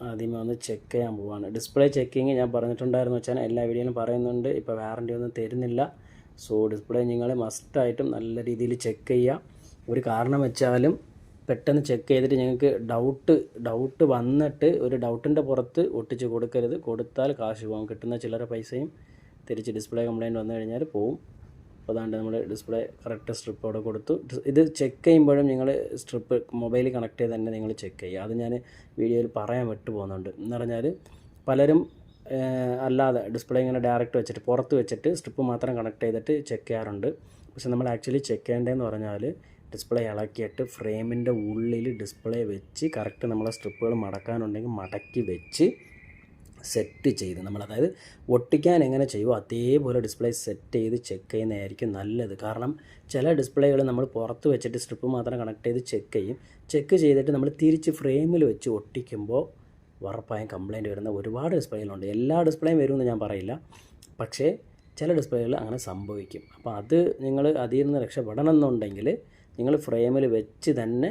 ആദ്യമേ ഒന്ന് ചെക്ക് ചെയ്യാൻ പോവാണ്. ഡിസ്പ്ലേ ചെക്കിങ് ഞാൻ പറഞ്ഞിട്ടുണ്ടായിരുന്നു വെച്ചാൽ എല്ലാ വീഡിയോയിലും പറയുന്നുണ്ട്. ഇപ്പോൾ വാറണ്ടി ഒന്നും തരുന്നില്ല. സോ ഡിസ്പ്ലേ നിങ്ങൾ മസ്റ്റായിട്ടും നല്ല രീതിയിൽ ചെക്ക് ചെയ്യുക. ഒരു കാരണം വെച്ചാലും പെട്ടെന്ന് ചെക്ക് ചെയ്തിട്ട് നിങ്ങൾക്ക് ഡൗട്ട് വന്നിട്ട് ഒരു ഡൗട്ടിൻ്റെ പുറത്ത് ഒട്ടിച്ച് കൊടുക്കരുത്. കൊടുത്താൽ കാശ് പോകും. കിട്ടുന്ന ചില്ലറ പൈസയും തിരിച്ച് ഡിസ്പ്ലേ കംപ്ലയിൻറ്റ് വന്നു കഴിഞ്ഞാൽ പോവും. അപ്പോൾ അതാണ്ട് നമ്മൾ ഡിസ്പ്ലേ കറക്റ്റ് സ്ട്രിപ്പ് അവിടെ കൊടുത്തു. ഇത് ചെക്ക് ചെയ്യുമ്പോഴും നിങ്ങൾ സ്ട്രിപ്പ് മൊബൈലിൽ കണക്ട് ചെയ്ത് തന്നെ നിങ്ങൾ ചെക്ക് ചെയ്യുക. അത് ഞാൻ വീഡിയോയിൽ പറയാൻ വിട്ടു പോകുന്നുണ്ട്. എന്ന് പറഞ്ഞാൽ പലരും അല്ലാതെ ഡിസ്പ്ലേ ഇങ്ങനെ ഡയറക്റ്റ് വെച്ചിട്ട് പുറത്ത് വെച്ചിട്ട് സ്ട്രിപ്പ് മാത്രം കണക്ട് ചെയ്തിട്ട് ചെക്ക് ചെയ്യാറുണ്ട്. പക്ഷെ നമ്മൾ ആക്ച്വലി ചെക്ക് ചെയ്യേണ്ടതെന്ന് പറഞ്ഞാൽ ഡിസ്പ്ലേ ഇളക്കിയിട്ട് ഫ്രെയിമിൻ്റെ ഉള്ളിൽ ഡിസ്പ്ലേ വെച്ച് കറക്റ്റ് നമ്മളെ സ്ട്രിപ്പുകൾ മടക്കാനുണ്ടെങ്കിൽ മടക്കി വെച്ച് സെറ്റ് ചെയ്ത് അതായത് ഒട്ടിക്കാൻ എങ്ങനെ ചെയ്യുമോ അതേപോലെ ഡിസ്പ്ലേ സെറ്റ് ചെയ്ത് ചെക്ക് ചെയ്യുന്നതായിരിക്കും നല്ലത്. കാരണം ചില ഡിസ്പ്ലേകൾ നമ്മൾ പുറത്ത് വെച്ചിട്ട് സ്ട്രിപ്പ് മാത്രം കണക്ട് ചെയ്ത് ചെക്ക് ചെയ്തിട്ട് നമ്മൾ തിരിച്ച് ഫ്രെയിമിൽ വെച്ച് ഒട്ടിക്കുമ്പോൾ ഉറപ്പായും കംപ്ലയിൻറ്റ് വരുന്ന ഒരുപാട് ഡിസ്പ്ലേകളുണ്ട്. എല്ലാ ഡിസ്പ്ലേയും വരുമെന്ന് ഞാൻ പറയില്ല, പക്ഷേ ചില ഡിസ്പ്ലേകൾ അങ്ങനെ സംഭവിക്കും. അപ്പോൾ അത് നിങ്ങൾ അതിൽ നിന്ന് രക്ഷപ്പെടണം എന്നുണ്ടെങ്കിൽ നിങ്ങൾ ഫ്രെയിമിൽ വെച്ച് തന്നെ